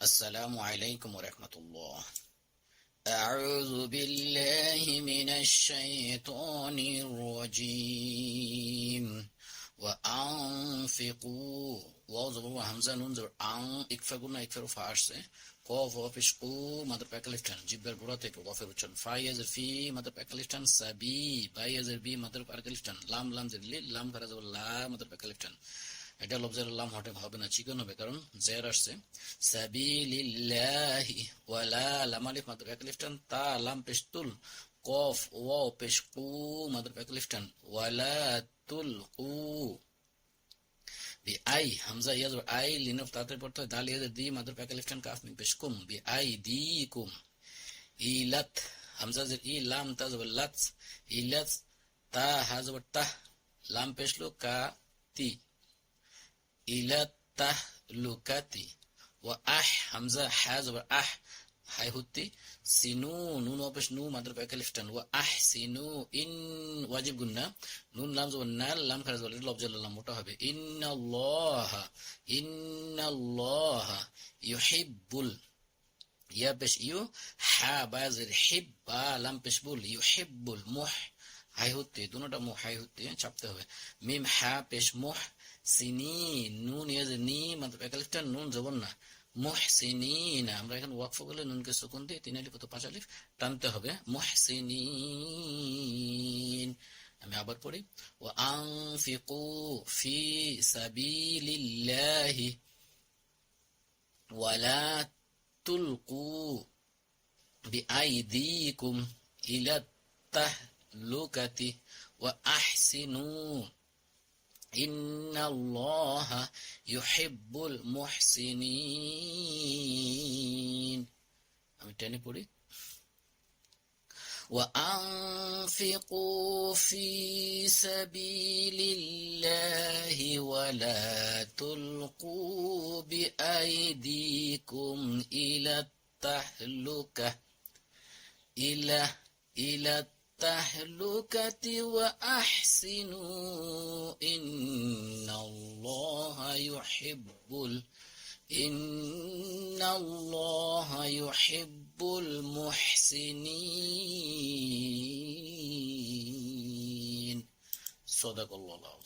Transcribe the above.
السلام عليكم ورحمة الله. أعوذ بالله من الشيطان الرجيم. وأنفقوا واو زبر وهمزة نون زبر إكفرنا إكفر فارسه قاف وفشقوا مدر بأكلفتان جبر براتك وغفر وچن فايزر في مدر بأكلفتان سبي بايزر بي مدر بأكلفتان لام زر لي لام كرا زبر لا مدر بأكلفتان এটা লফজের লাম হবে না, চিকন হবে, কারণ জের আসছে। সাবিলিল্লাহি ওয়ালা লাম আলিফ মাদ একলিফটান তা লাম পেশতুল কফ ওয়াও পেশকু মাদ একলিফটান ওয়ালা তুলকু B I Hamza Iaz I লিনফ তাতে পড়তে দাল ইয়াজ দি মাদ একলিফটান calf meme পেশকুম B I দিকুম ইলাত Hamza জের ই লাম তা জবর লাত ইলাত তা হা জবর তা লাম পেশলু কা তি إلى التهلكة وأح همزة حازب أح هاي هوتي سينو نون وبش نو مدر بأكلفتن وأحسنو إن واجب قلنا نون لام زو النال لام خرز والد لفظ الله متوهبه إن الله يحب يا بش يو حا بازر حب لام بش بول يحب المح هاي هوتي دونوটা মুহ হাই হতে চাপতে হবে মিম হা পেশ মুহ সিনি নুন ইয়াজ নি মানে একালিফটা নুন জবর না মুহসিনিন। আমরা এখানে ওয়াকফ করলে নুনকে সুকুন দিয়ে তিন আলিফ অথবা পাঁচ আলিফ টানতে হবে মুহসিনিন। আমি আবার পড়ি ওয়া আনফিকু ফি সাবিলিল্লাহি ওয়ালা তুলকু বিআইদিকুম ইলা তাহলুকাতি ওয়া আহসিনু ইন্নাল্লাহা ইউহিব্বুল মুহসিনিন। আমি টেনে পড়ি وأنفقوا في سبيل الله ولا تلقوا بأيديكم إلى التهلكة إلى التهلكة وأحسنوا إن الله يحب المحسنين. صدق الله العظيم.